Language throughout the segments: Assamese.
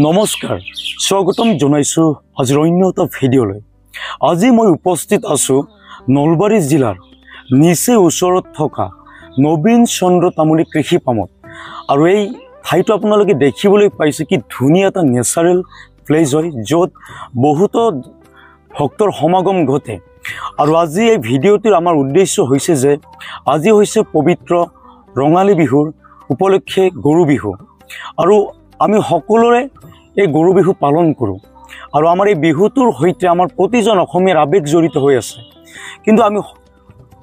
নমস্কাৰ স্বাগতম জনাইছোঁ আজিৰ অন্য এটা ভিডিঅ'লৈ। আজি মই উপস্থিত আছোঁ নলবাৰী জিলাৰ নিচে ওচৰত থকা নবীন চন্দ্ৰ তামুলী কৃষি ফাৰ্মত। আৰু এই ঠাইটো আপোনালোকে দেখিবলৈ পাইছে কি ধুনীয়া এটা নেচাৰেল প্লেচ হয়, য'ত বহুতো ভক্তৰ সমাগম ঘটে। আৰু আজি এই ভিডিঅ'টোৰ আমাৰ উদ্দেশ্য হৈছে যে আজি হৈছে পবিত্ৰ ৰঙালী বিহুৰ উপলক্ষে গৰু বিহু। আৰু আমি সকলোৰে এই গৰু বিহু পালন কৰোঁ আৰু আমাৰ এই বিহুটোৰ সৈতে আমাৰ প্ৰতিজন অসমীয়াৰ আৱেগ জড়িত হৈ আছে। কিন্তু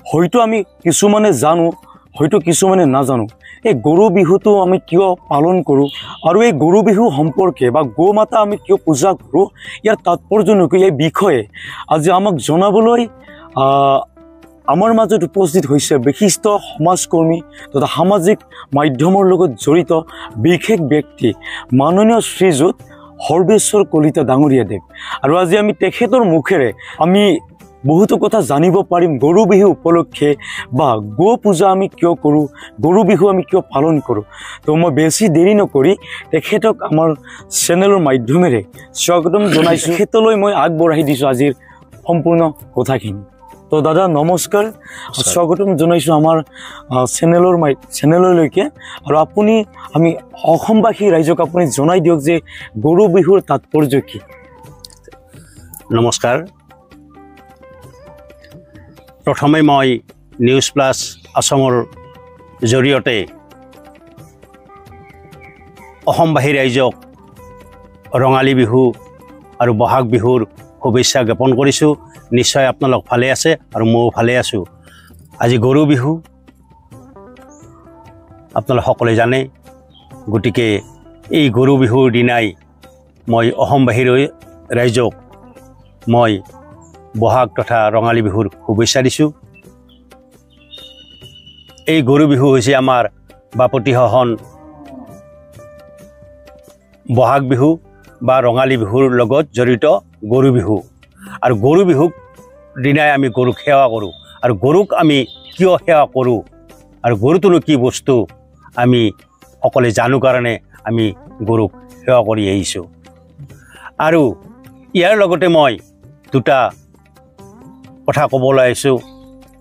হয়তো আমি কিছুমানে জানো, হয়তো কিছুমানে নাজানো এই গৰু বিহুটো আমি কিয় পালন কৰোঁ আৰু এই গৰু বিহু সম্পৰ্কে বা গো মাতা আমি কিয় পূজা কৰোঁ, ইয়াৰ তাৎপৰ্যনো কি, এই বিষয়ে আজি আমাক জনাবলৈ আমাৰ মাজত উপস্থিত হৈছে বিশিষ্ট সমাজকৰ্মী তথা সামাজিক মাধ্যমৰ লগত জড়িত বিশেষ ব্যক্তি মাননীয় শ্ৰীযুত সৰ্বেশ্বৰ কলিতা ডাঙৰীয়াদেৱ। আৰু আজি আমি তেখেতৰ মুখেৰে আমি বহুতো কথা জানিব পাৰিম গৰু বিহু উপলক্ষে বা গো পূজা আমি কিয় কৰোঁ, গৰু বিহু আমি কিয় পালন কৰোঁ। তো মই বেছি দেৰি নকৰি তেখেতক আমাৰ চেনেলৰ মাধ্যমেৰে স্বাগতম জনাইছোঁ। তেখেতলৈ মই আগবঢ়াই দিছোঁ আজিৰ সম্পূৰ্ণ কথাখিনি। তো দাদা নমস্কাৰ, স্বাগতম জনাইছোঁ আমাৰ চেনেললৈকে। আৰু আপুনি আমি অসমবাসী ৰাইজক আপুনি জনাই দিয়ক যে গৰু বিহুৰ তাৎপৰ্য কি। নমস্কাৰ। প্ৰথমে মই নিউজ প্লাছ আছামৰ জৰিয়তে অসমবাসী ৰাইজক ৰঙালী বিহু আৰু বহাগ বিহুৰ শুভেচ্ছা জ্ঞাপন কৰিছোঁ। নিশ্চয় আপোনালোক ভালে আছে আৰু ময়ো ভালে আছোঁ। আজি গৰু বিহু আপোনালোক সকলোৱে জানে, গতিকে এই গৰু বিহুৰ দিনাই মই অসমবাসী ৰাইজক মই বহাগ তথা ৰঙালী বিহুৰ শুভেচ্ছা দিছোঁ। এই গৰু বিহু হৈছে আমাৰ বাপতিসাহোন বহাগ বিহু বা ৰঙালী বিহুৰ লগত জড়িত গৰু বিহু। আৰু গৰু বিহুক দিনাই আমি গৰুক সেৱা কৰোঁ। আৰু গৰুক আমি কিয় সেৱা কৰোঁ আৰু গৰুটোনো কি বস্তু আমি সকলোৱে জানো কাৰণে আমি গৰুক সেৱা কৰি আহিছোঁ। আৰু ইয়াৰ লগতে মই দুটা কথা ক'বলৈ আহিছোঁ।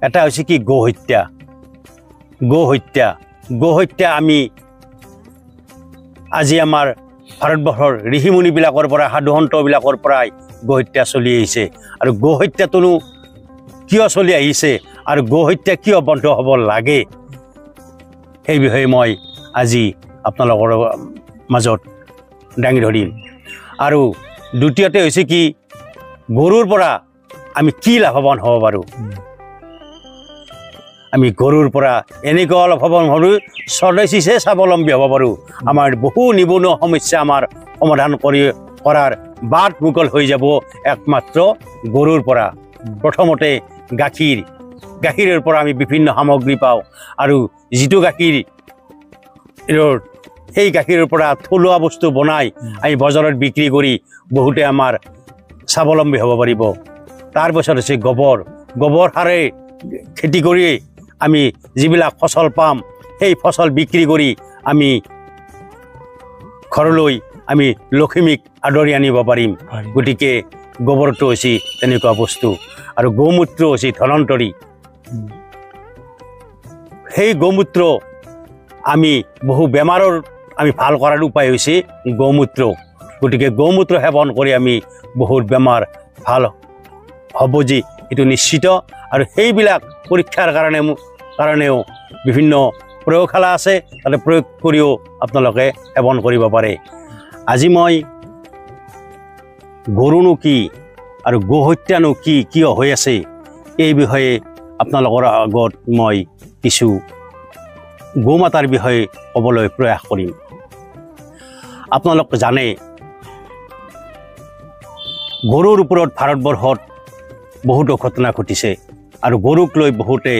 এটা হৈছে কি গো হত্যা। গো হত্যা আমি আজি আমাৰ ভাৰতবৰ্ষৰ ঋষিমুনিবিলাকৰ পৰা সাধু সন্তবিলাকৰ পৰাই গো হত্যা চলি আহিছে। আৰু গো হত্যাটোনো কিয় চলি আহিছে আৰু গো হত্যা কিয় বন্ধ হ'ব লাগে, সেই বিষয়ে মই আজি আপোনালোকৰ মাজত দাঙি ধৰিম। আৰু দ্বিতীয়তে হৈছে কি গৰুৰ পৰা আমি কি লাভৱান হ'ব পাৰোঁ। আমি গৰুৰ পৰা এনেকুৱা লাভৱান হ'লোঁ, স্বদেশীহে স্বাৱলম্বী হ'ব পাৰোঁ। আমাৰ বহু নিবনুৱা সমস্যা আমাৰ সমাধান কৰাৰ বাট মুকল হৈ যাব একমাত্ৰ গৰুৰ পৰা। প্ৰথমতে গাখীৰৰ পৰা আমি বিভিন্ন সামগ্ৰী পাওঁ। আৰু যিটো গাখীৰ সেই গাখীৰৰ পৰা থলুৱা বস্তু বনাই আমি বজাৰত বিক্ৰী কৰি বহুতে আমাৰ স্বাৱলম্বী হ'ব পাৰিব। তাৰপিছত হৈছে গোবৰ সাৰে খেতি কৰি আমি যিবিলাক ফচল পাম, সেই ফচল বিক্ৰী কৰি আমি ঘৰলৈ আমি লখিমীক আদৰি আনিব পাৰিম। গতিকে গোবৰটো হৈছে তেনেকুৱা বস্তু। আৰু গৌমূত্ৰ হৈছে ধনন্তৰী। সেই গৌমূত্ৰ আমি বহু বেমাৰৰ আমি ভাল কৰাৰ উপায় হৈছে গৌমূত্ৰ। গতিকে গৌমূত্ৰ সেৱন কৰি আমি বহুত বেমাৰ ভাল হ'ব যি এইটো নিশ্চিত। আৰু সেইবিলাক পৰীক্ষাৰ কাৰণেও বিভিন্ন প্ৰয়োগশালা আছে, তাতে প্ৰয়োগ কৰিও আপোনালোকে সেৱন কৰিব পাৰে। আজি মই গৰুনো কি আৰু গো হত্যানো কি, কিয় হৈ আছে, এই বিষয়ে আপোনালোকৰ আগত মই কিছু গোমাতাৰ বিষয়ে ক'বলৈ প্ৰয়াস কৰিম। আপোনালোক জানে গৰুৰ ওপৰত ভাৰতবৰ্ষত বহুতো ঘটনা ঘটিছে আৰু গৰুক লৈ বহুতে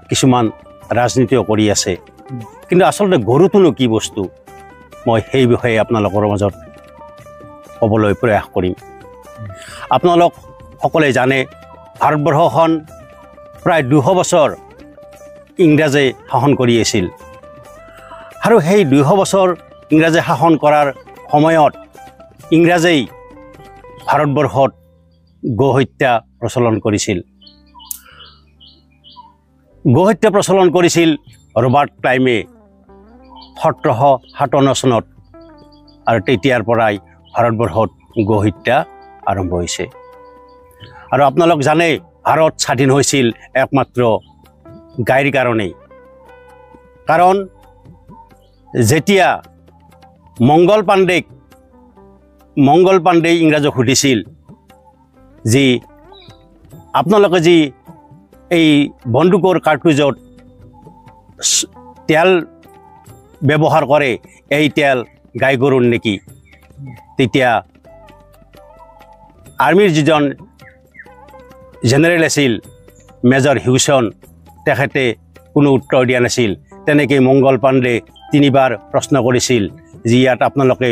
কিছুমান ৰাজনীতিও কৰি আছে। কিন্তু আচলতে গৰুটোনো কি বস্তু, মই সেই বিষয়ে আপোনালোকৰ মাজত ক'বলৈ প্ৰয়াস কৰিম। আপোনালোক সকলোৱে জানে ভাৰতবৰ্ষখন প্ৰায় 200 বছৰ ইংৰাজে শাসন কৰি আছিল। আৰু সেই 200 বছৰ ইংৰাজে শাসন কৰাৰ সময়ত ইংৰাজেই ভাৰতবৰ্ষত গো হত্যা প্ৰচলন কৰিছিল। গো হত্যা প্ৰচলন কৰিছিল ৰবাৰ্ট ক্লাইমে 1757 চনত, আৰু তেতিয়াৰ পৰাই ভাৰতবৰ্ষত গো হত্যা আৰম্ভ হৈছে। আৰু আপোনালোক জানে ভাৰত স্বাধীন হৈছিল একমাত্ৰ গাইৰ কাৰণেই। কাৰণ যেতিয়া মংগল পাণ্ডেই ইংৰাজক সুধিছিল যে আপোনালোকে যি এই বন্দুকৰ কাৰ্টুজত তেল ব্যৱহাৰ কৰে, এই তেল গাই গৰুৰ নেকি? তেতিয়া আৰ্মিৰ যিজন জেনেৰেল আছিল মেজৰ হিউছন, তেখেতে কোনো উত্তৰ দিয়া নাছিল। তেনেকৈ মংগল পাণ্ডে 3বাৰ প্ৰশ্ন কৰিছিল যে ইয়াত আপোনালোকে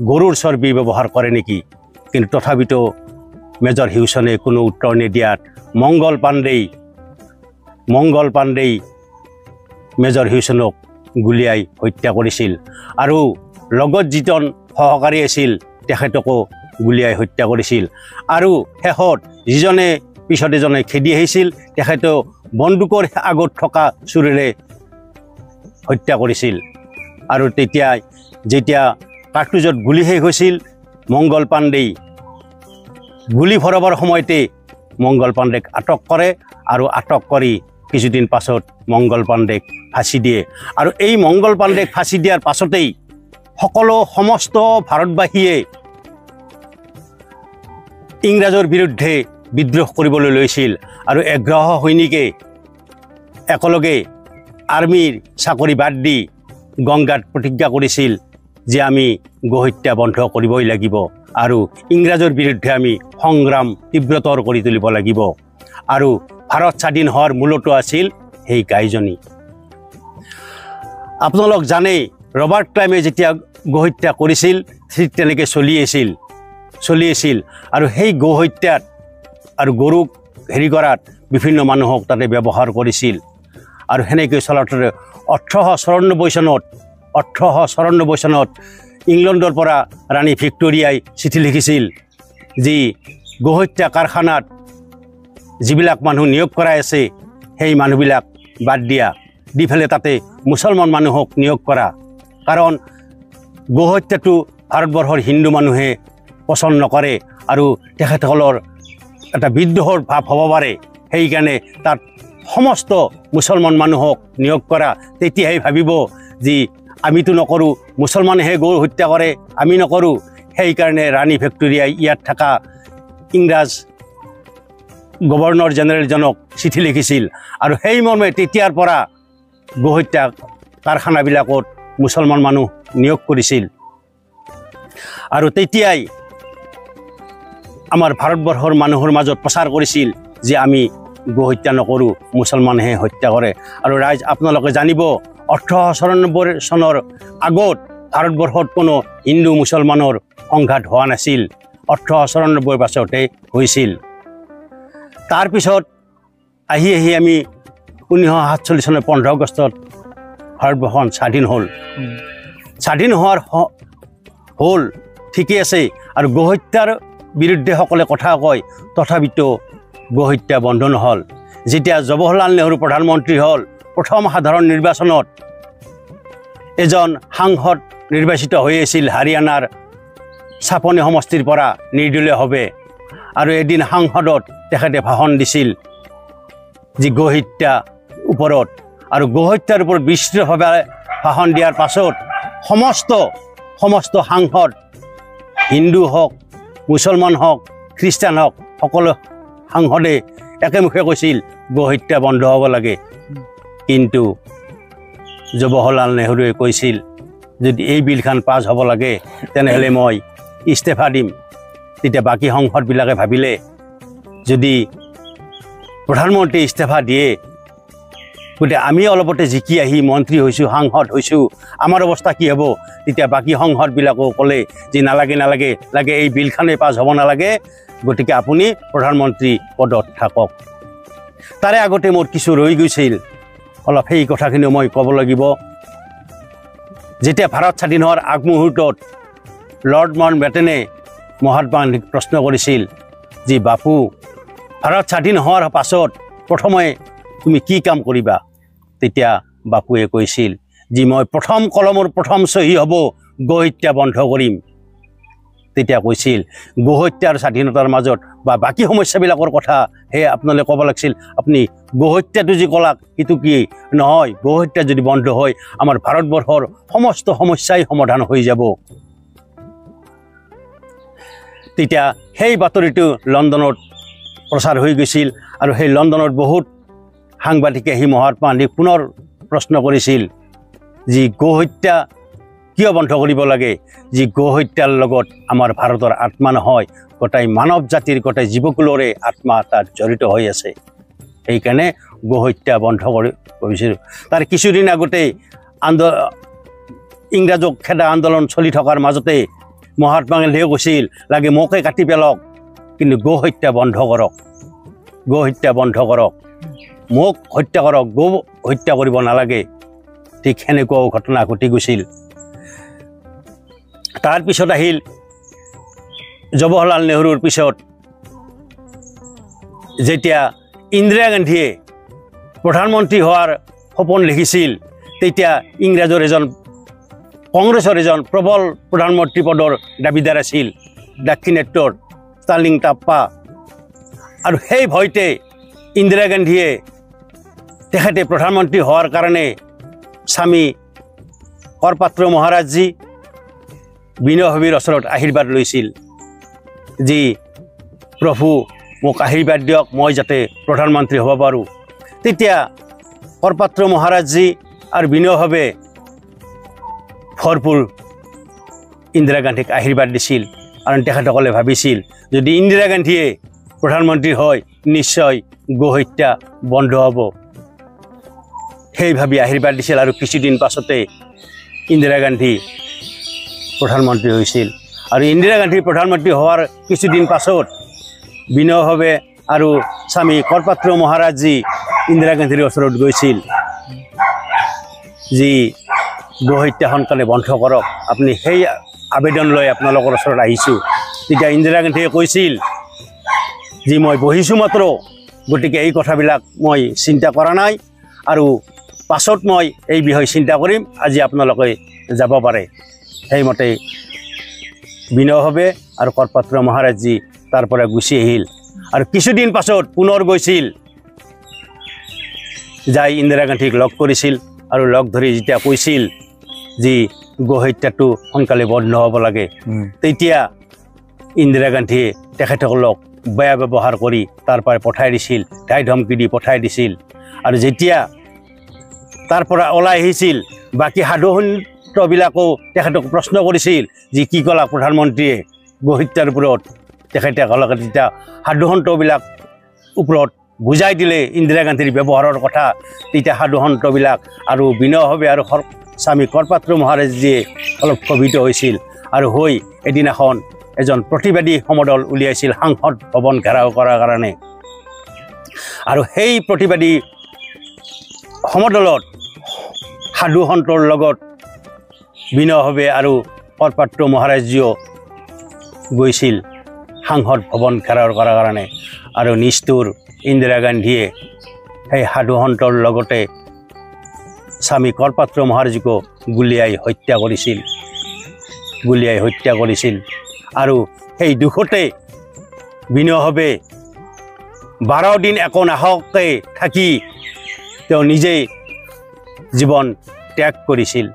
গৰুৰ চৰ্বি ব্যৱহাৰ কৰে নেকি? কিন্তু তথাপিতো মেজৰ হিউছনে কোনো উত্তৰ নিদিয়াত মংগল পাণ্ডেই মেজৰ হিউছনক গুলিয়াই হত্যা কৰিছিল। আৰু লগত যিজন সহকাৰী আছিল তেখেতকো গুলিয়াই হত্যা কৰিছিল। আৰু শেষত যিজনে পিছত এজনে খেদি আহিছিল তেখেতেও বন্দুকৰ আগত থকা চুৰেৰে হত্যা কৰিছিল। আৰু যেতিয়া কাৰ্টুজত গুলি শেষ হৈছিল, মংগল পাণ্ডেই গুলি ভৰাবৰ সময়তে মংগল পাণ্ডেক আটক কৰে, আৰু আটক কৰি কিছুদিন পাছত মংগল পাণ্ডেক ফাঁচি দিয়ে। আৰু এই মংগল পাণ্ডেক ফাঁচি দিয়াৰ পাছতেই সমস্ত ভাৰতবাসীয়ে ইংৰাজৰ বিৰুদ্ধে বিদ্ৰোহ কৰিবলৈ লৈছিল। আৰু 11 সৈনিকে একেলগে আৰ্মিৰ চাকৰি বাদ দি গংগাত প্ৰতিজ্ঞা কৰিছিল যে আমি গো হত্যা বন্ধ কৰিবই লাগিব, আৰু ইংৰাজৰ বিৰুদ্ধে আমি সংগ্ৰাম তীব্ৰতৰ কৰি তুলিব লাগিব। আৰু ভাৰত স্বাধীন হোৱাৰ মূলতো আছিল সেই গাইজনী। আপোনালোক জানে ৰবাৰ্ট ক্লাইমে যেতিয়া গো হত্যা কৰিছিল ঠিক তেনেকৈ চলি আছিল। আৰু সেই গো হত্যাত আৰু গৰুক হেৰি কৰাত বিভিন্ন মানুহক তাতে ব্যৱহাৰ কৰিছিল। আৰু সেনেকৈ চলাতে 1894 চনত ইংলেণ্ডৰ পৰা ৰাণী ভিক্টৰিয়াই চিঠি লিখিছিল যে গো হত্যা কাৰখানাত যিবিলাক মানুহ নিয়োগ কৰাই আছে সেই মানুহবিলাক বাদ দি ফেলে তাতে মুছলমান মানুহক নিয়োগ কৰা। কাৰণ গো হত্যাটো ভাৰতবৰ্ষৰ হিন্দু মানুহে পচন্দ নকৰে, আৰু তেখেতসকলৰ এটা বিদ্ৰোহৰ ভাৱ হ'ব পাৰে। সেইকাৰণে তাত সমস্ত মুছলমান মানুহক নিয়োগ কৰা। তেতিয়াহে ভাবিব যে আমিতো নকৰোঁ, মুছলমানেহে গো হত্যা কৰে, আমি নকৰোঁ। সেইকাৰণে ৰাণী ভিক্টৰিয়াই ইয়াত থকা ইংৰাজ গভৰ্ণৰ জেনেৰেলজনক চিঠি লিখিছিল। আৰু সেই মৰ্মে তেতিয়াৰ পৰা গো হত্যা কাৰখানাবিলাকত মুছলমান মানুহ নিয়োগ কৰিছিল। আৰু তেতিয়াই আমাৰ ভাৰতবৰ্ষৰ মানুহৰ মাজত প্ৰচাৰ কৰিছিল যে আমি গো হত্যা নকৰোঁ, মুছলমানেহে হত্যা কৰে। আৰু ৰাইজ আপোনালোকে জানিব 1894 চনৰ আগত ভাৰতবৰ্ষত কোনো হিন্দু মুছলমানৰ সংঘাত হোৱা নাছিল। 1894 পাছতে হৈছিল। তাৰপিছত আহি আমি 1947 চনৰ 15 আগষ্টত ভাৰতবৰ্ষখন স্বাধীন হ'ল। স্বাধীন হোৱাৰ হ'ল ঠিকেই আছে। আৰু গো হত্যাৰ বিৰুদ্ধে সকলে কথা কয়, তথাপিতো গো হত্যা বন্ধ নহ'ল। যেতিয়া জৱাহৰলাল নেহৰু প্ৰধানমন্ত্ৰী হ'ল, প্ৰথম সাধাৰণ নিৰ্বাচনত এজন সাংসদ নিৰ্বাচিত হৈ আছিল হাৰিয়ানাৰ ছাপনি সমষ্টিৰ পৰা নিৰ্দলীয়ভাৱে। আৰু এদিন সাংসদত তেখেতে ভাষণ দিছিল যে গো হত্যা ওপৰত। আৰু গো হত্যাৰ ওপৰত বিস্তৃতভাৱে ভাষণ দিয়াৰ পাছত সমস্ত সাংসদ, হিন্দু হওক, মুছলমান হওক, খ্ৰীষ্টান হওক, সকলো সাংসদে একেমুখে কৈছিল গো হত্যা বন্ধ হ'ব লাগে। কিন্তু জৱাহৰলাল নেহৰুৱে কৈছিল যদি এই বিলখন পাছ হ'ব লাগে তেনেহ'লে মই ইস্তফা দিম। তেতিয়া বাকী সাংসদবিলাকে ভাবিলে যদি প্ৰধানমন্ত্ৰী ইস্তফা দিয়ে, গতিকে আমি অলপতে জিকি আহি মন্ত্ৰী হৈছোঁ, সাংসদ হৈছোঁ, আমাৰ অৱস্থা কি হ'ব? তেতিয়া বাকী সাংসদবিলাকো ক'লে যে নালাগে, লাগে এই বিলখনেই পাছ হ'ব নালাগে, গতিকে আপুনি প্ৰধানমন্ত্ৰী পদত থাকক। তাৰে আগতে মোৰ কিছু ৰৈ গৈছিল, অলপ সেই কথাখিনি মই ক'ব লাগিব। যেতিয়া ভাৰত স্বাধীন হোৱাৰ আগমুহূৰ্তত লৰ্ড মাউণ্টবেটেনে মহাত্মা গান্ধীক প্ৰশ্ন কৰিছিল যে বাপু ভাৰত স্বাধীন হোৱাৰ পাছত প্ৰথমে তুমি কি কাম কৰিবা? তেতিয়া বাপুৱে কৈছিল যে মই প্ৰথম কলমৰ প্ৰথম চহী হ'ব গো হত্যা বন্ধ কৰিম। তেতিয়া কৈছিল গো হত্যা আৰু স্বাধীনতাৰ মাজত বা বাকী সমস্যাবিলাকৰ কথা হে আপোনালোকে ক'ব লাগিছিল। আপুনি গো হত্যাটো যি ক'লাক সেইটো কি নহয়, গো হত্যা যদি বন্ধ হয় আমাৰ ভাৰতবৰ্ষৰ সমস্ত সমস্যাই সমাধান হৈ যাব। তেতিয়া সেই বাতৰিটো লণ্ডনত প্ৰচাৰ হৈ গৈছিল আৰু সেই লণ্ডনত বহুত সাংবাদিকে আহি মহাত্মা গান্ধীক পুনৰ প্ৰশ্ন কৰিছিল যে গো হত্যা কিয় বন্ধ কৰিব লাগে? যি গো হত্যাৰ লগত আমাৰ ভাৰতৰ আত্মা নহয়, গোটাই মানৱ জাতিৰ গোটাই জীৱকুলৰে আত্মা তাত জড়িত হৈ আছে। সেইকাৰণে গো হত্যা বন্ধ কৰিছিল। তাৰ কিছুদিন আগতে ইংৰাজক খেদা আন্দোলন চলি থকাৰ মাজতে মহাত্মা গান্ধীয়ে কৈছিল লাগে মোকে কাটি পেলাওক, কিন্তু গো হত্যা বন্ধ কৰক, গো হত্যা বন্ধ কৰক, মোক হত্যা কৰক, গো হত্যা কৰিব নালাগে। ঠিক সেনেকুৱাও ঘটনা ঘটি গৈছিল। তাৰপিছত আহিল জৱাহৰলাল নেহৰুৰ পিছত যেতিয়া ইন্দিৰা গান্ধীয়ে প্ৰধানমন্ত্ৰী হোৱাৰ সপোন দেখিছিল, তেতিয়া কংগ্ৰেছৰ এজন প্ৰবল প্ৰধানমন্ত্ৰী পদৰ দাবীদাৰ আছিল দাক্ষিণাত্যৰ ষ্টাৰ্লিং টাপ্পা। আৰু সেই ভয়তে ইন্দিৰা গান্ধীয়ে তেখেতে প্ৰধানমন্ত্ৰী হোৱাৰ কাৰণে স্বামী কৰপাত্ৰ মহাৰাজজী বিনয় ভাবীৰ ওচৰত আশীৰ্বাদ লৈছিল যি প্ৰভু মোক আশীৰ্বাদ দিয়ক, মই যাতে প্ৰধানমন্ত্ৰী হ'ব পাৰোঁ। তেতিয়া কৰপাত্ৰ মহাৰাজজী আৰু বিনয় ভাবে ভৰপূৰ ইন্দিৰা গান্ধীক আশীৰ্বাদ দিছিল। আৰু তেখেতসকলে ভাবিছিল যদি ইন্দিৰা গান্ধীয়ে প্ৰধানমন্ত্ৰী হয় নিশ্চয় গো হত্যা বন্ধ হ'ব। সেই ভাবি আশীৰ্বাদ দিছিল আৰু কিছুদিন পাছতে ইন্দিৰা গান্ধী প্ৰধানমন্ত্ৰী হৈছিল। আৰু ইন্দিৰা গান্ধী প্ৰধানমন্ত্ৰী হোৱাৰ কিছুদিন পাছত বিনয় ভাবে আৰু স্বামী কৰপাত্ৰ মহাৰাজজী ইন্দিৰা গান্ধীৰ ওচৰত গৈছিল যি গো হত্যা সোনকালে বন্ধ কৰক, আপুনি সেই আবেদন লৈ আপোনালোকৰ ওচৰত আহিছোঁ। তেতিয়া ইন্দিৰা গান্ধীয়ে কৈছিল যে মই বহিছোঁ মাত্ৰ, গতিকে এই কথাবিলাক মই চিন্তা কৰা নাই আৰু পাছত মই এই বিষয়ে চিন্তা কৰিম, আজি আপোনালোকে যাব পাৰে। সেইমতে বিনয় ভাবে আৰু কৰপাত্ৰ মহাৰাজজী তাৰ পৰা গুচি আহিল। আৰু কিছুদিন পাছত পুনৰ গৈছিল, যাই ইন্দিৰা গান্ধীক লগ কৰিছিল আৰু লগ ধৰি যেতিয়া কৈছিল যে গো হত্যাটো সোনকালে বন্ধ হ'ব লাগে, তেতিয়া ইন্দিৰা গান্ধীয়ে তেখেতসকলক বেয়া ব্যৱহাৰ কৰি তাৰ পৰা পঠাই দিছিল, ধাই ধমকি দি পঠাই দিছিল। আৰু যেতিয়া তাৰ পৰা ওলাই আহিছিল বাকী সাধুসন্তবিলাকো তেখেতক প্ৰশ্ন কৰিছিল যে কি ক'লা প্ৰধানমন্ত্ৰীয়ে গো হত্যাৰ ওপৰত। তেখেতে ক'লে তেতিয়া সাধুসন্তবিলাক ওপৰত বুজাই দিলে ইন্দিৰা গান্ধীৰ ব্যৱহাৰৰ কথা। তেতিয়া সাধুসন্তবিলাক আৰু বিনয় ভাবে আৰু স্বামী কৰপাত্ৰ মহাৰাজজীয়ে অলপ ক্ষোভিত হৈছিল আৰু হৈ এদিনাখন এজন প্ৰতিবাদী সমদল উলিয়াইছিল সাংসদ ভৱন ঘেৰাও কৰাৰ কাৰণে। আৰু সেই প্ৰতিবাদী সমদলত সাধুসন্তৰ লগত বিনয় ভাবে আৰু কৰপাত্ৰ মহাৰাজজীও গৈছিল সাংসদ ভৱন ঘেৰাও কৰাৰ কাৰণে। আৰু নিষ্ঠুৰ ইন্দিৰা গান্ধীয়ে সেই সাধুসন্তৰ লগতে স্বামী কৰপাত্ৰ মহাৰাজীকো গুলীয়াই হত্যা কৰিছিল। আৰু সেই দুখতে বিনয় ভাবে 12 দিন একো নাখাওঁকৈ থাকি তেওঁ নিজেই জীৱন ত্যাগ কৰিছিল।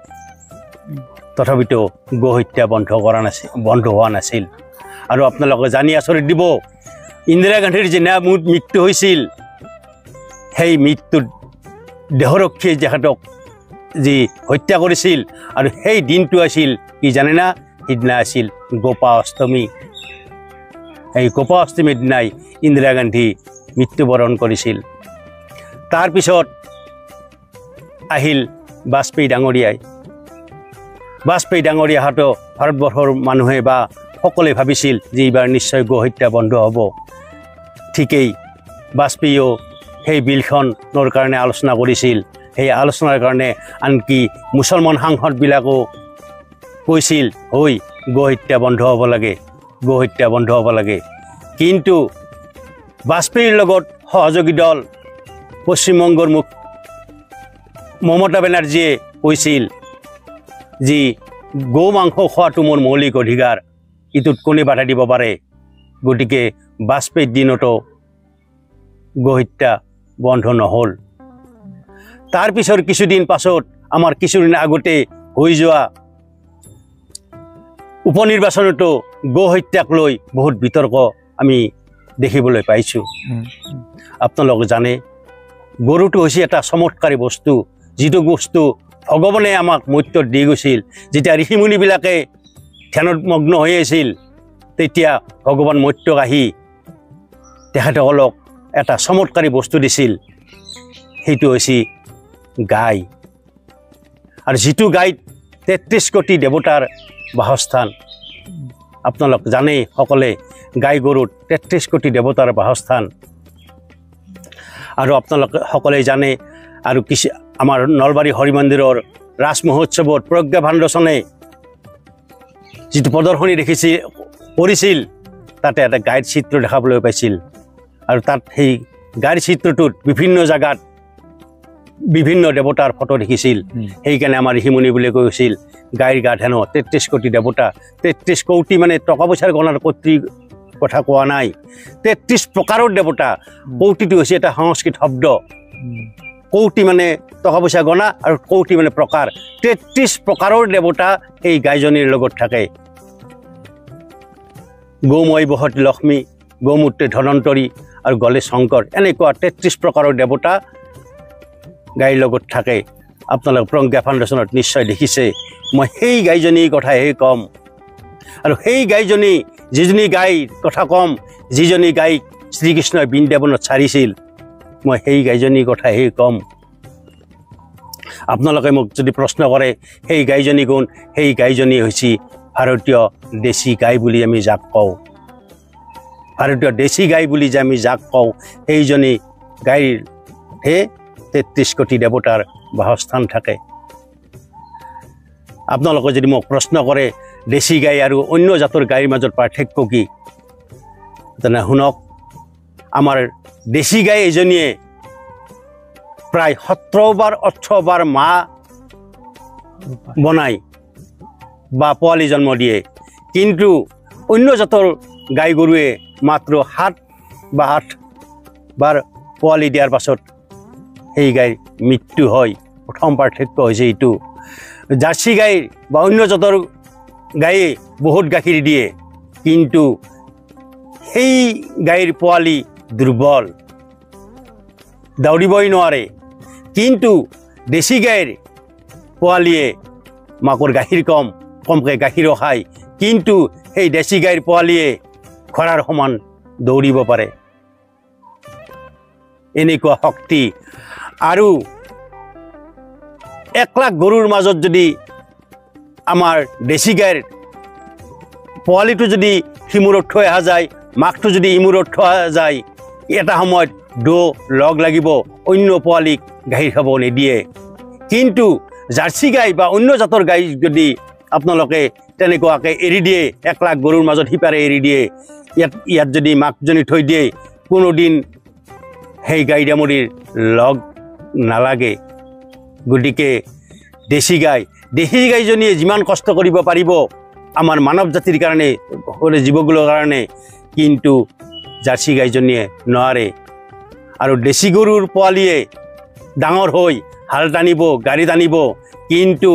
তথাপিতো গো হত্যা বন্ধ হোৱা নাছিল। আৰু আপোনালোকে জানি আচৰিত দিব, ইন্দিৰা গান্ধীৰ যিদিনা মৃত্যু হৈছিল সেই মৃত্যুত দেহৰক্ষীয়ে তেখেতক যি হত্যা কৰিছিল আৰু সেই দিনটো আছিল কি জানে না, সিদিনা আছিল গোপা অষ্টমী। এই গোপা অষ্টমীৰ দিনাই ইন্দিৰা গান্ধী মৃত্যুবৰণ কৰিছিল। তাৰপিছত আহিল বাজপেয়ী ডাঙৰীয়া হাতো ভাৰতবৰ্ষৰ মানুহে বা সকলোৱে ভাবিছিল যে এইবাৰ নিশ্চয় গো হত্যা বন্ধ হ'ব। ঠিকেই বাজপেয়ীয়েও সেই বিলখনৰ কাৰণে আলোচনা কৰিছিল। সেই আলোচনাৰ কাৰণে আনকি মুছলমান সাংসদবিলাকো কৈছিল, গো হত্যা বন্ধ হ'ব লাগে, গো হত্যা বন্ধ হ'ব লাগে। কিন্তু বাজপেয়ীৰ লগত সহযোগী দল পশ্চিমবংগৰ মমতা বেনাৰ্জীয়ে কৈছিল যে গো মাংস খোৱাটো মোৰ মৌলিক অধিকাৰ, ইটোত কোনে বাধা দিব পাৰে। গতিকে বাজপেয়ীৰ দিনতো গো হত্যা বন্ধ নহ'ল। তাৰ পিছৰ কিছুদিন পাছত আমাৰ কিছুদিন আগতে হৈ যোৱা উপনিৰ্বাচনতো গো হত্যাক লৈ বহুত বিতৰ্ক আমি দেখিবলৈ পাইছোঁ। আপোনালোকে জানে গৰুটো হৈছে এটা চমৎকাৰী বস্তু, যিটো বস্তু ভগৱানে আমাক মৰ্ত্যত দি গৈছিল। যেতিয়া ঋষিমুনিবিলাকে ধ্যানত মগ্ন হৈ আছিল, তেতিয়া ভগৱান মৰ্ত্যক আহি তেখেতসকলক এটা চমৎকাৰী বস্তু দিছিল, সেইটো হৈছে গাই। আৰু যিটো গাইত 33 কোটি দেৱতাৰ বাসস্থান। আপোনালোক জানে সকলে গাই গৰুত 33 কোটি দেৱতাৰ বাসস্থান। আৰু আপোনালোকে সকলোৱে জানে আৰু কিছু আমাৰ নলবাৰী হৰি মন্দিৰৰ ৰাজ মহোৎসৱত প্ৰজ্ঞা ফাউণ্ডেশ্যনে যিটো প্ৰদৰ্শনী কৰিছিল, তাতে এটা গাইৰ চিত্ৰ দেখাবলৈ পাইছিল। আৰু তাত সেই গাইৰ চিত্ৰটোত বিভিন্ন জাগাত বিভিন্ন দেৱতাৰ ফটো দেখিছিল। সেইকাৰণে আমাৰ ঋষিমুনি বুলি কৈছিল গাইৰ গাত হেনো 33 কোটি দেৱতা। 33 কোটি মানে টকা পইচাৰ গণনাৰ কথা কোৱা নাই, 33 প্ৰকাৰৰ দেৱতা। কৌটিটো হৈছে এটা সংস্কৃত শব্দ। কৌটি মানে টকা পইচা গণা আৰু কৌটি মানে প্ৰকাৰ। 33 প্ৰকাৰৰ দেৱতা এই গাইজনীৰ লগত থাকে। গৌময় বহতি লক্ষ্মী, গৌমূত্ৰে ধনন্তৰী আৰু গলে শংকৰ, এনেকুৱা 33 প্ৰকাৰৰ দেৱতা গাইৰ লগত থাকে। আপোনালোকে প্ৰজ্ঞা ফাউণ্ডেশ্যনত নিশ্চয় দেখিছে। মই সেই গাইজনীৰ কথাহে ক'ম। আৰু সেই গাইজনী, যিজনী গাইৰ কথা ক'ম, যিজনী গাইক শ্ৰীকৃষ্ণই বৃন্দাবনত চাৰিছিল, মই সেই গাইজনীৰ কথাহে ক'ম। আপোনালোকে মোক যদি প্ৰশ্ন কৰে সেই গাইজনী কোন, সেই গাইজনী হৈছে ভাৰতীয় দেশী গাই বুলি আমি যাক কওঁ। ভাৰতীয় দেশী গাই বুলি যে আমি যাক কওঁ, সেইজনী গাইৰহে 33 কোটি দেৱতাৰ বাসস্থান থাকে। আপোনালোকে যদি মোক প্ৰশ্ন কৰে দেশী গাই আৰু অন্য জাতৰ গাইৰ মাজত পাৰ্থক্য কি, তেনে শুনক। আমাৰ দেশী গাই এজনীয়ে প্ৰায় 17 বাৰ 18 বাৰ মা বনায় বা পোৱালি জন্ম দিয়ে। কিন্তু অন্য জাতৰ গাই গৰুৱে মাত্ৰ 7 বা 8 বাৰ পোৱালি দিয়াৰ পাছত সেই গাইৰ মৃত্যু হয়। প্ৰথম পাৰ্থক্য হৈছে এইটো। জাৰ্চি গাইৰ বা অন্য জাতৰ গায়ে বহুত গাখীৰ দিয়ে, কিন্তু সেই গাইৰ পোৱালি দুৰ্বল, দৌৰিবই নোৱাৰে। কিন্তু দেশী গাইৰ পোৱালিয়ে মাকৰ গাখীৰ কমকৈ গাখীৰো খায়, কিন্তু সেই দেশী গাইৰ পোৱালিয়ে খৰাৰ সমান দৌৰিব পাৰে। এনেকুৱা শক্তি। আৰু 1 লাখ গৰুৰ মাজত যদি আমাৰ দেশী গাইৰ পোৱালিটো যদি সিমূৰত থৈ অহা যায়, মাকটো যদি ইমূৰত থোৱা যায়, এটা সময়ত লগ লাগিব, অন্য পোৱালিক গাখীৰ খাব নিদিয়ে। কিন্তু জাৰ্চি গাই বা অন্য জাতৰ গাই যদি আপোনালোকে তেনেকুৱাকৈ এৰি দিয়ে, 1 লাখ গৰুৰ মাজত সিপাৰে এৰি দিয়ে, ইয়াত যদি মাকজনী থৈ দিয়ে, কোনোদিন সেই গাই দামুৰিৰ লগ নালাগে। গতিকে দেশী গাইজনীয়ে যিমান কষ্ট কৰিব পাৰিব আমাৰ মানৱ জাতিৰ কাৰণে, জীৱকুলৰ কাৰণে, কিন্তু জাৰ্চি গাইজনীয়ে নোৱাৰে। আৰু দেশী গৰুৰ পোৱালিয়ে ডাঙৰ হৈ হাল টানিব, গাড়ী টানিব, কিন্তু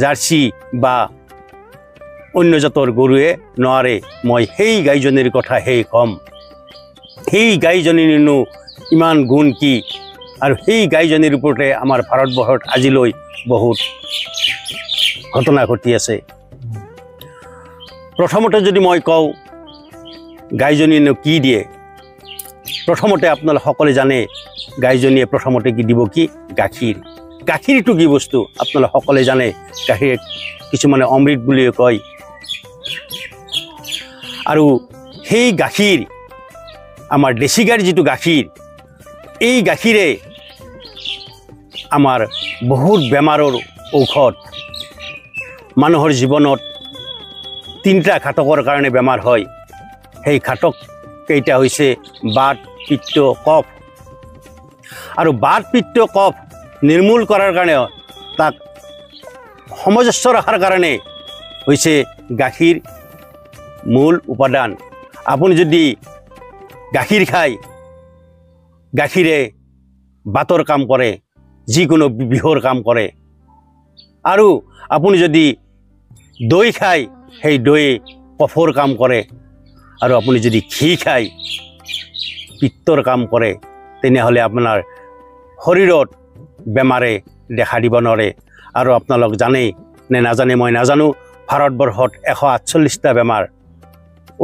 জাৰ্চি বা অন্য জাতৰ গৰুৱে নোৱাৰে। মই সেই গাইজনীৰ কথাহে ক'ম। সেই গাইজনীৰনো ইমান গুণ কি? আৰু সেই গাইজনীৰ ওপৰতে আমাৰ ভাৰতবৰ্ষত আজিলৈ বহুত ঘটনা ঘটি আছে। প্ৰথমতে যদি মই কওঁ গাইজনীয়েনো কি দিয়ে, প্ৰথমতে আপোনালোকে সকলোৱে জানে গাইজনীয়ে প্ৰথমতে কি দিব, কি গাখীৰ। গাখীৰটো কি বস্তু আপোনালোকে সকলোৱে জানে। গাখীৰ কিছুমানে অমৃত বুলিও কয়। আৰু সেই গাখীৰ, আমাৰ দেশী গাইৰ যিটো গাখীৰ, এই গাখীৰে আমাৰ বহুত বেমাৰৰ ঔষধ। মানুহৰ জীৱনত তিনিটা ঘাতকৰ কাৰণে বেমাৰ হয় সেই ঘাতক কেইটা হৈছে বাত পিত্ত কফ আৰু বাত পিত্ত কফ নিৰ্মূল কৰাৰ কাৰণে তাক সামঞ্জস্য ৰখাৰ কাৰণে হৈছে গাখীৰ মূল উপাদান আপুনি যদি গাখীৰ খায় গাখীৰে বাতৰ কাম কৰে যিকোনো বিহৰ কাম কৰে আৰু আপুনি যদি দৈ খায় সেই দৈ কফৰ কাম কৰে আৰু আপুনি যদি ঘি খায় পিত্তৰ কাম কৰে তেনেহ'লে আপোনাৰ শৰীৰত বেমাৰে দেখা দিব নোৱাৰে আৰু আপোনালোক জানেই নে নাজানে মই নাজানো ভাৰতবৰ্ষত 148টা বেমাৰ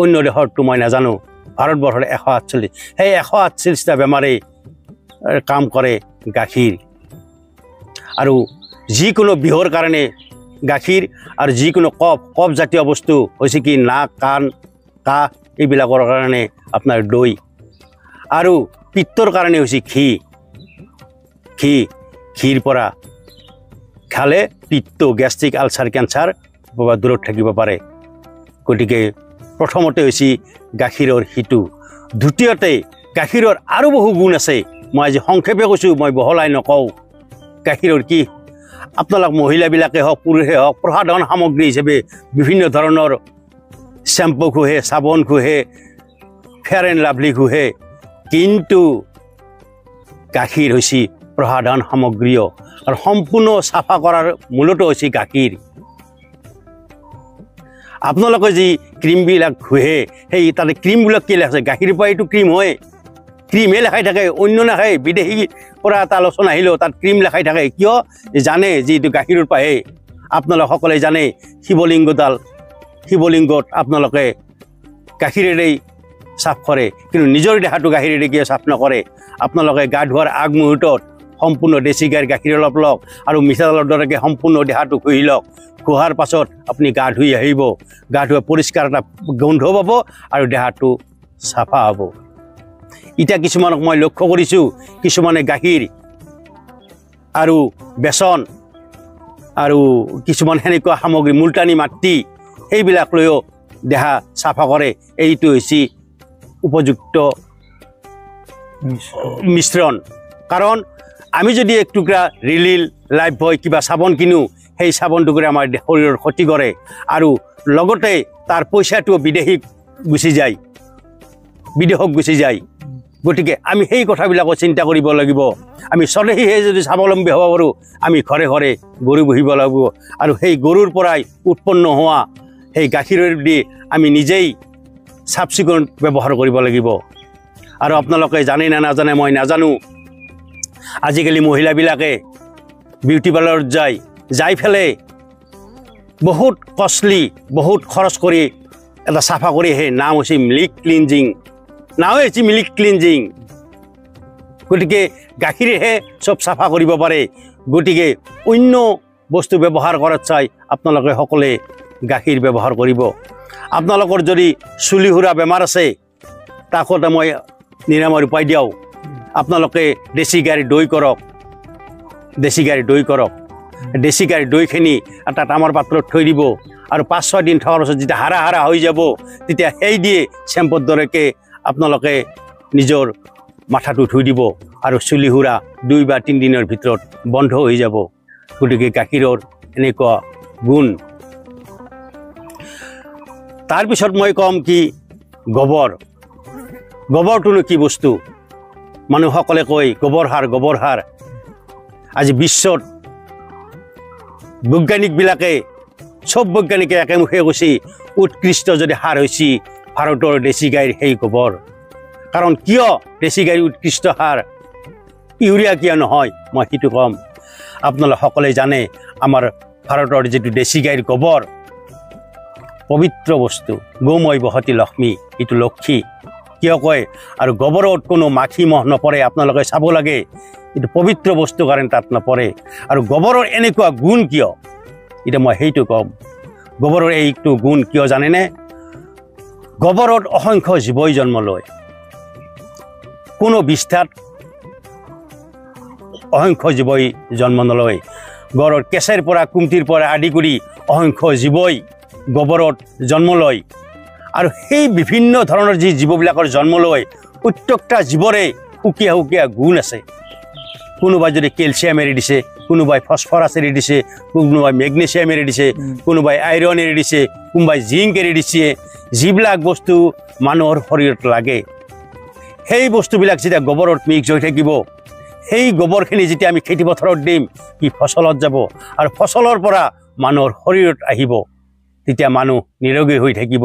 অন্য দেশততো মই নাজানো ভাৰতবৰ্ষত 148 সেই 148টা বেমাৰে কাম কৰে গাখীৰ আৰু যিকোনো বিহৰ কাৰণে গাখীৰ আৰু যিকোনো কফ জাতীয় বস্তু হৈছে কি নাক কাণ কাহ এইবিলাকৰ কাৰণে আপোনাৰ দৈ আৰু পিত্তৰ কাৰণে হৈছে ঘিৰ পৰা খালে পিত্ত গেষ্ট্ৰিক আলচাৰ কেঞ্চাৰ দূৰত থাকিব পাৰে গতিকে প্ৰথমতে হৈছে গাখীৰৰ হিতু দ্বিতীয়তে গাখীৰৰ আৰু বহু গুণ আছে মই আজি সংক্ষেপে কৈছোঁ মই বহলাই নকওঁ গাখীৰৰ কি আপোনালোক মহিলাবিলাকে হওক পুৰুষে হওক প্ৰসাধন সামগ্ৰী হিচাপে বিভিন্ন ধৰণৰ শ্যাম্পু ঘঁহে চাবোন ঘঁহে ফেয়াৰ এণ্ড লাভলি ঘঁহে কিন্তু গাখীৰ হৈছে প্ৰসাধন সামগ্ৰীয় আৰু সম্পূৰ্ণ চাফা কৰাৰ মূলতো হৈছে গাখীৰ আপোনালোকে যি ক্ৰীমবিলাক ঘঁহে সেই তাতে ক্ৰীমবিলাক কি লেখাইছে গাখীৰ পৰা এইটো ক্ৰীম হয় ক্ৰীমে লেখাই থাকে অন্য নাখায় বিদেশীৰ পৰা এটা আলোচনা আহিলেও তাত ক্ৰীম লেখাই থাকে কিয় জানে যিটো গাখীৰৰ পাহে আপোনালোক সকলে জানে শিৱলিংগত আপোনালোকে গাখীৰেৰেই চাফ কৰে কিন্তু নিজৰ দেহাটো গাখীৰেৰে কিয় চাফ নকৰে আপোনালোকে গা ধোৱাৰ আগমুহূৰ্তত সম্পূৰ্ণ দেশী গাইৰ গাখীৰ অলপ লওক আৰু মিঠাতেলৰ দৰেকৈ সম্পূৰ্ণ দেহাটো ঘঁহি লওক ঘঁহাৰ পাছত আপুনি গা ধুই আহিব গা ধুই পৰিষ্কাৰ এটা গোন্ধ পাব আৰু দেহাটো চাফা হ'ব এতিয়া কিছুমানক মই লক্ষ্য কৰিছোঁ কিছুমানে গাখীৰ আৰু বেচন আৰু কিছুমান সেনেকুৱা সামগ্ৰী মুলতানী মাটি সেইবিলাক লৈও দেহা চাফা কৰে এইটো হৈছে উপযুক্ত মিশ্ৰণ কাৰণ আমি যদি এক টুকুৰা ৰিলিল লাইফ বয় কিবা চাবোন কিনো সেই চাবোন টুকুৰা আমাৰ শৰীৰৰ ক্ষতি কৰে আৰু লগতে তাৰ পইচাটো বিদেশত গুচি যায় গতিকে আমি সেই কথাবিলাকো চিন্তা কৰিব লাগিব আমি স্বদেশীহে যদি স্বাৱলম্বী হ'ব পাৰোঁ আমি ঘৰে ঘৰে গৰু পুহিব লাগিব আৰু সেই গৰুৰ পৰাই উৎপন্ন হোৱা সেই গাখীৰৰ দি আমি নিজেই চাফ চিকুণ ব্যৱহাৰ কৰিব লাগিব আৰু আপোনালোকে জানে নে নাজানে মই নাজানো আজিকালি মহিলাবিলাকে বিউটি পাৰ্লাৰত যাই ফেলে বহুত কষ্টলি বহুত খৰচ কৰি এটা চাফা কৰি আহে নাম হৈছে মিল্ক ক্লিনজিং গতিকে গাখীৰেহে চব চাফা কৰিব পাৰে গতিকে অন্য বস্তু ব্যৱহাৰ কৰাত চাই আপোনালোকে সকলোৱে গাখীৰ ব্যৱহাৰ কৰিব আপোনালোকৰ যদি চুলি সুৰা বেমাৰ আছে তাকতে মই নিৰাময়ৰ উপায় দিওঁ আপোনালোকে দেশী গাইৰ দৈ কৰক দেশী গাইৰ দৈখিনি এটা তামৰ পাত্ৰত থৈ দিব আৰু 5-6 দিন থকাৰ পাছত যেতিয়া হাৰা হৈ যাব তেতিয়া সেই দিয়ে চেম্পুৰ দৰেকৈ আপোনালোকে নিজৰ মাথাটো ধুই দিব আৰু চুলি সুৰা 2 বা 3 দিনৰ ভিতৰত বন্ধ হৈ যাব গতিকে গাখীৰৰ এনেকুৱা গুণ তাৰপিছত মই ক'ম কি গোবৰটোনো কি বস্তু মানুহসকলে কয় গোবৰ সাৰ আজি বিশ্বত বৈজ্ঞানিকবিলাকে চব বৈজ্ঞানিকে একেমুখে কৈছে উৎকৃষ্ট যদি সাৰ হৈছে ভাৰতৰ দেশী গাইৰ সেই গোবৰ কাৰণ কিয় দেশী গাইৰ উৎকৃষ্ট সাৰ ইউৰিয়া কিয় নহয় মই সেইটো ক'ম আপোনালোক সকলে জানে আমাৰ ভাৰতৰ যিটো দেশী গাইৰ গোবৰ পবিত্ৰ বস্তু গৌময় বহতি লক্ষ্মী এইটো লক্ষী কিয় কয় আৰু গোবৰত কোনো মাখি মহ নপৰে আপোনালোকে চাব লাগে এইটো পবিত্ৰ বস্তু কাৰণে তাত নপৰে আৰু গোবৰৰ এনেকুৱা গুণ কিয় এতিয়া মই সেইটো ক'ম গোবৰৰ এইটো গুণ কিয় জানেনে গোবৰত অসংখ্য জীৱই জন্ম লয় কোনো বিষ্ঠাত অসংখ্য জীৱই জন্ম নলয় গড়ৰ কেঁচেৰ পৰা কুমটিৰ পৰা আদি কৰি অসংখ্য জীৱই গোবৰত জন্ম লয় আৰু সেই বিভিন্ন ধৰণৰ যি জীৱবিলাকৰ জন্ম লয় প্ৰত্যেকটা জীৱৰে সুকীয়া সুকীয়া গুণ আছে কোনোবাই যদি কেলছিয়াম এৰি দিছে কোনোবাই ফসফৰাছ এৰি দিছে কোনোবাই মেগনেছিয়াম এৰি দিছে কোনোবাই আইৰণ এৰি দিছে কোনোবাই জিংক এৰি দিছে যিবিলাক বস্তু মানুহৰ শৰীৰত লাগে সেই বস্তুবিলাক যেতিয়া গোবৰত মিক্স হৈ থাকিব সেই গোবৰখিনি যেতিয়া আমি খেতি পথাৰত দিম কি ফসলত যাব আৰু ফসলৰ পৰা মানুহৰ শৰীৰত আহিব তেতিয়া মানুহ নিৰোগী হৈ থাকিব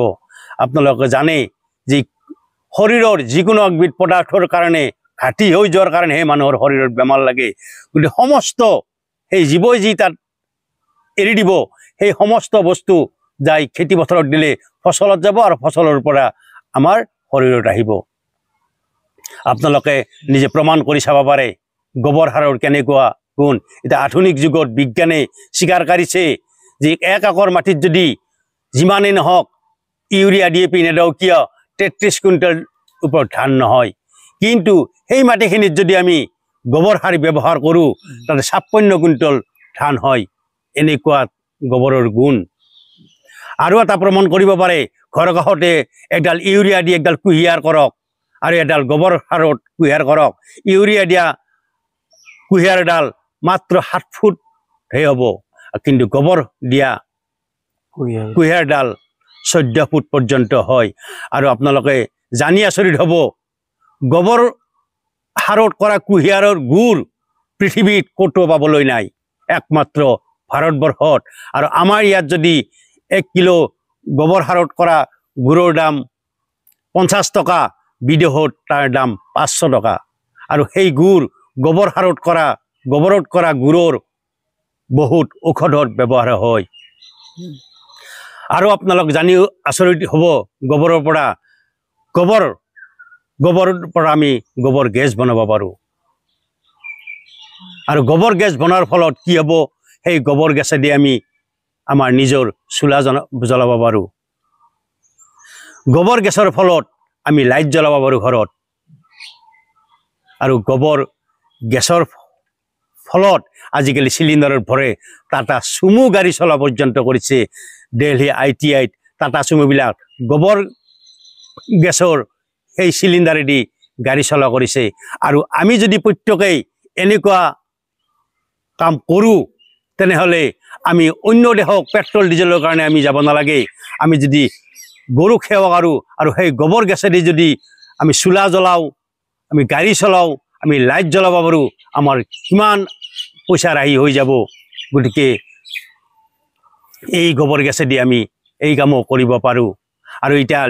আপোনালোকে জানে যে শৰীৰৰ যিকোনো একবিধ পদাৰ্থৰ কাৰণে ঘাটি হৈ যোৱাৰ কাৰণেহে মানুহৰ শৰীৰত বেমাৰ লাগে গতিকে সমস্ত সেই জীৱই যি তাত এৰি দিব সেই সমস্ত বস্তু যাই খেতি পথাৰত দিলে ফসলত যাব আৰু ফসলৰ পৰা আমাৰ শৰীৰত আহিব আপোনালোকে নিজে প্ৰমাণ কৰি চাব পাৰে গোবৰ সাৰৰ কেনেকুৱা গুণ এটা আধুনিক যুগত বিজ্ঞানে স্বীকাৰ কৰিছে যে 1 একৰ মাটিত যদি যিমানেই নহওক ইউৰিয়া DAP নেদাও কিয় 33 কুইণ্টেল ওপৰত ধান নহয় কিন্তু সেই মাটিখিনিত যদি আমি গোবৰ সাৰ ব্যৱহাৰ কৰোঁ তাতে 56 কুইণ্টেল ধান হয় এনেকুৱা গোবৰৰ গুণ আৰু এটা প্ৰমাণ কৰিব পাৰে ঘৰ কাষতে একডাল ইউৰিয়া দি একডাল কুঁহিয়াৰ কৰক আৰু এডাল গোবৰ সাৰত কুঁহিয়াৰ কৰক ইউৰিয়া দিয়া কুঁহিয়াৰডাল মাত্ৰ 7 ফুট হে হ'ব কিন্তু গোবৰ দিয়া কুঁহিয়াৰডাল 14 ফুট পৰ্যন্ত হয় আৰু আপোনালোকে জানি আচৰিত হ'ব গোবৰ সাৰত কৰা কুঁহিয়াৰৰ গুড় পৃথিৱীত ক'তো পাবলৈ নাই একমাত্ৰ ভাৰতবৰ্ষত আৰু আমাৰ ইয়াত যদি 1 কিলো গোবৰ সাৰত কৰা গুড়ৰ দাম 50 টকা বিদেশত তাৰ দাম 500 টকা আৰু সেই গুড় গোবৰ সাৰত কৰা গোবৰত কৰা গুড়ৰ বহুত ঔষধত ব্যৱহাৰ হয় আৰু আপোনালোক জানি আচৰিত হ'ব গোবৰৰ পৰা আমি গোবৰ গেছ বনাব পাৰোঁ আৰু গোবৰ গেছ বনোৱাৰ ফলত কি হ'ব সেই গোবৰ গেছেদি আমি আমাৰ নিজৰ চুলা জ্বলাব পাৰোঁ গোবৰ গেছৰ ফলত আমি লাইট জ্বলাব পাৰোঁ ঘৰত আৰু গোবৰ গেছৰ ফলত আজিকালি চিলিণ্ডাৰত ভৰে টাটা চুমু গাড়ী চলা পৰ্যন্ত কৰিছে দিল্লী ITIত টাটা চুমুবিলাক গোবৰ গেছৰ সেই চিলিণ্ডাৰেদি গাড়ী চলা কৰিছে আৰু আমি যদি প্ৰত্যেকেই এনেকুৱা কাম কৰোঁ তেনেহ'লে আমি অন্য দেশক পেট্ৰল ডিজেলৰ কাৰণে আমি যাব নালাগে আমি যদি গৰুক সেৱা কৰোঁ আৰু সেই গোবৰ গেছেদি যদি আমি চুলা জ্বলাওঁ আমি গাড়ী চলাওঁ আমি লাইট জ্বলাব পাৰোঁ আমাৰ কিমান পইচা ৰাহি হৈ যাব গতিকে এই গোবৰ গেছেদি আমি এই কামো কৰিব পাৰোঁ আৰু এতিয়া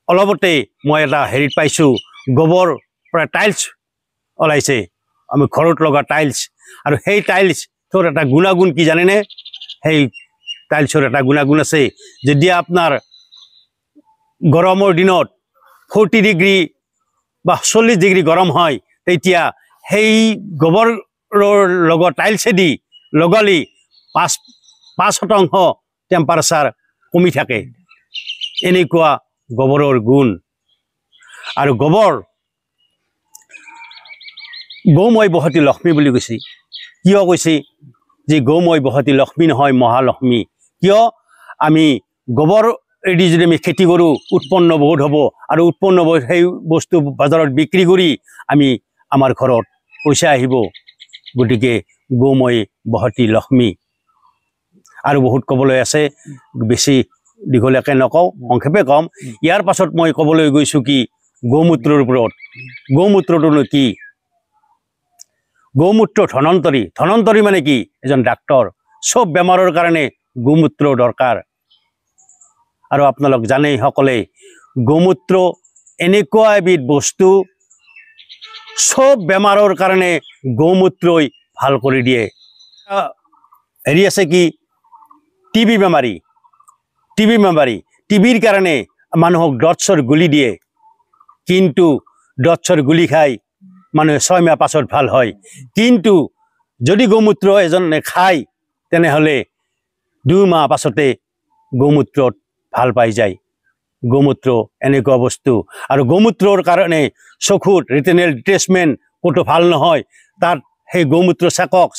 অলপতে মই এটা হেৰিত পাইছোঁ গোবৰ পৰা টাইলছ ওলাইছে আমি ঘৰত লগা টাইলছ আৰু সেই টাইলছৰ এটা গুণাগুণ কি জানেনে সেই টাইলছৰ এটা গুণাগুণ আছে যেতিয়া আপোনাৰ গৰমৰ দিনত 40 ডিগ্ৰী বা 40 ডিগ্ৰী গৰম হয় তেতিয়া সেই গোবৰৰ লগত টাইলছেদি লগালি 5% টেম্পাৰেচাৰ কমি থাকে এনেকুৱা গোবৰৰ গুণ আৰু গোবৰ গৌময় বহতি লক্ষ্মী বুলি কৈছে কিয় কৈছে যে গৌময় বহতি লক্ষ্মী নহয় মহালক্ষ্মী কিয় আমি গোবৰ এদি যদি আমি খেতি কৰোঁ উৎপন্ন বহুত হ'ব আৰু উৎপন্ন সেই বস্তু বজাৰত বিক্ৰী কৰি আমি আমাৰ ঘৰত পইচা আহিব গতিকে গৌময় বহতি লক্ষ্মী আৰু বহুত ক'বলৈ আছে বেছি দীঘলীয়াকৈ নকওঁ সংক্ষেপে ক'ম ইয়াৰ পাছত মই ক'বলৈ গৈছোঁ কি গৌমূত্ৰৰ ওপৰত গৌমূত্ৰটোনো কি গৌমূত্ৰ ধনন্তৰী মানে কি এজন ডাক্তৰ সব বেমাৰৰ কাৰণে গৌমূত্ৰ দৰকাৰ আৰু আপোনালোক জানেই সকলে গৌমূত্ৰ এনেকুৱা এবিধ বস্তু সব বেমাৰৰ কাৰণে গৌমূত্ৰই ভাল কৰি দিয়ে হেৰি আছে কি টিবি বেমাৰী টিবিৰ কাৰণে মানুহক ড্ৰটছৰ গুলি দিয়ে কিন্তু ড্ৰটছৰ গুলি খাই মানুহে 6 মাহ পাছত ভাল হয় কিন্তু যদি গৌমূত্ৰ এজনে খায় তেনেহ'লে 2 মাহ পাছতে গৌমূত্ৰত ভাল পাই যায় গৌমূত্ৰ এনেকুৱা বস্তু আৰু গৌমূত্ৰৰ কাৰণে চকুৰ ৰেটিনেল ডিটেচমেণ্ট ক'তো ভাল নহয় তাত সেই গৌমূত্ৰ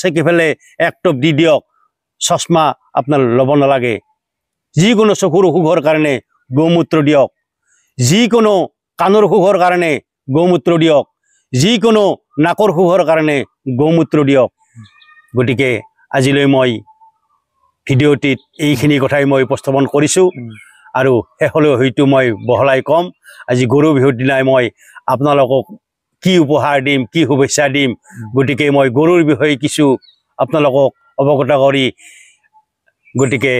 চেকি পেলাই 1 টোপ দি দিয়ক চশমা আপোনাৰ ল'ব নালাগে যিকোনো চকুৰ অসুখৰ কাৰণে গৌমূত্ৰ দিয়ক, যিকোনো কাণৰ অসুখৰ কাৰণে গৌমূত্ৰ দিয়ক, যিকোনো নাকৰ অসুখৰ কাৰণে গৌমূত্ৰ দিয়ক। গতিকে আজিলৈ মই ভিডিঅ'টিত এইখিনি কথাই মই উপস্থাপন কৰিছোঁ আৰু শেষলৈ হয়তো মই বহলাই ক'ম। আজি গৰু বিহুৰ দিনাই মই আপোনালোকক কি উপহাৰ দিম, কি শুভেচ্ছা দিম, গতিকে মই গৰুৰ বিষয়ে কিছু আপোনালোকক অৱগত কৰি গতিকে